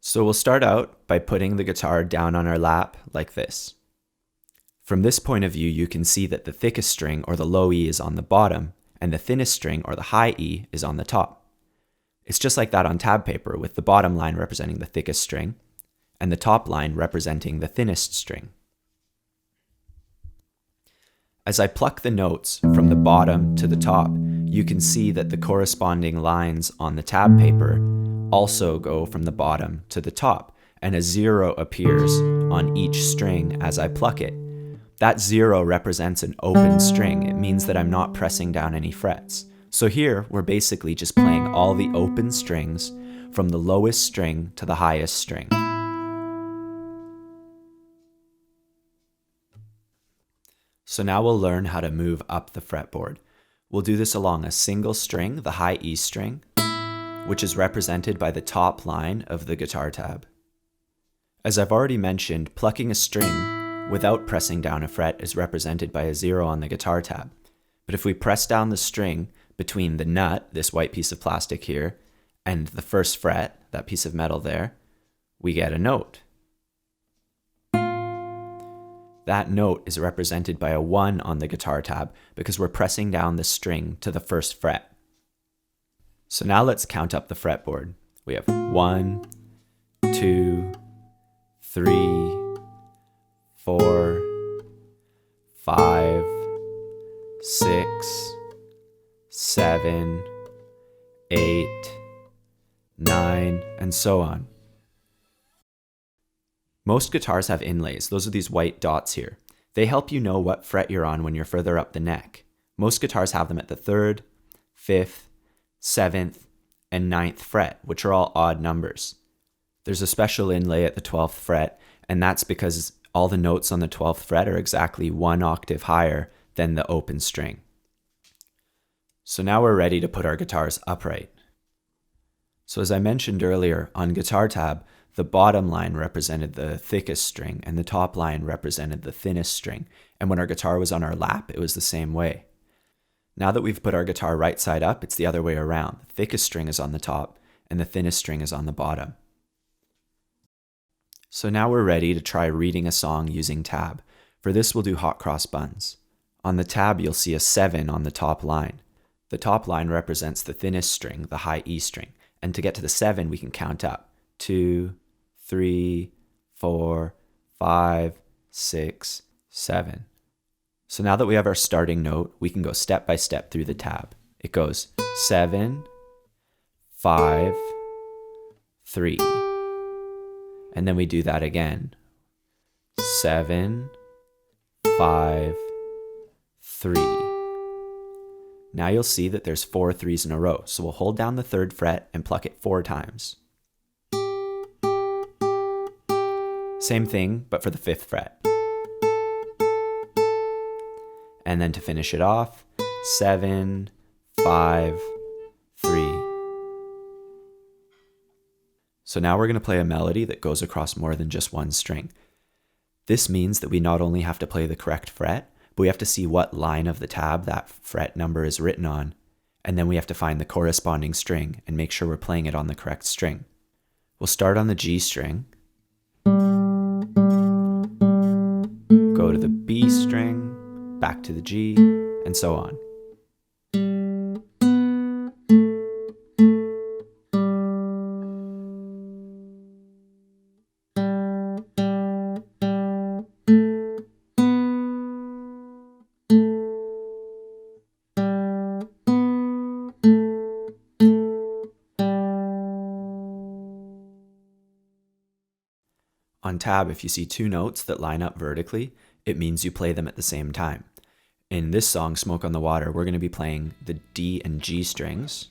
So we'll start out by putting the guitar down on our lap like this. From this point of view, you can see that the thickest string, or the low E, is on the bottom, and the thinnest string, or the high E, is on the top. It's just like that on tab paper, with the bottom line representing the thickest string, and the top line representing the thinnest string. As I pluck the notes from the bottom to the top, you can see that the corresponding lines on the tab paper also go from the bottom to the top, and a 0 appears on each string as I pluck it. That 0 represents an open string. It means that I'm not pressing down any frets. So here, we're basically just playing all the open strings from the lowest string to the highest string. So now we'll learn how to move up the fretboard. We'll do this along a single string, the high E string, which is represented by the top line of the guitar tab. As I've already mentioned, plucking a string without pressing down a fret is represented by a 0 on the guitar tab. But if we press down the string between the nut, this white piece of plastic here, and the first fret, that piece of metal there, we get a note. That note is represented by a 1 on the guitar tab because we're pressing down the string to the first fret. So now let's count up the fretboard. We have 1, 2, 3, 4, 5, 6, 7, 8, 9, and so on. Most guitars have inlays. Those are these white dots here. They help you know what fret you're on when you're further up the neck. Most guitars have them at the 3rd, 5th, 7th, and 9th fret, which are all odd numbers. There's a special inlay at the 12th fret, and that's because all the notes on the 12th fret are exactly 1 octave higher than the open string. So now we're ready to put our guitars upright. So as I mentioned earlier, on guitar tab, the bottom line represented the thickest string and the top line represented the thinnest string. And when our guitar was on our lap, it was the same way. Now that we've put our guitar right side up, it's the other way around. The thickest string is on the top and the thinnest string is on the bottom. So now we're ready to try reading a song using tab. For this, we'll do Hot Cross Buns. On the tab, you'll see a 7 on the top line. The top line represents the thinnest string, the high E string. And to get to the 7, we can count up. 2, 3, 4, 5, 6, 7. So now that we have our starting note, we can go step by step through the tab. It goes 7, 5, 3. And then we do that again. 7, 5, 3. Now you'll see that there's 4 3s in a row. So we'll hold down the 3rd fret and pluck it 4 times. Same thing, but for the 5th fret. And then to finish it off, 7, 5, 3. So now we're going to play a melody that goes across more than just one string. This means that we not only have to play the correct fret, but we have to see what line of the tab that fret number is written on, and then we have to find the corresponding string and make sure we're playing it on the correct string. We'll start on the G string, go to the B string, back to the G, and so on. On tab, if you see 2 notes that line up vertically, it means you play them at the same time. In this song, Smoke on the Water, we're going to be playing the D and G strings.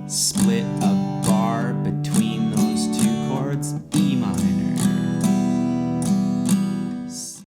split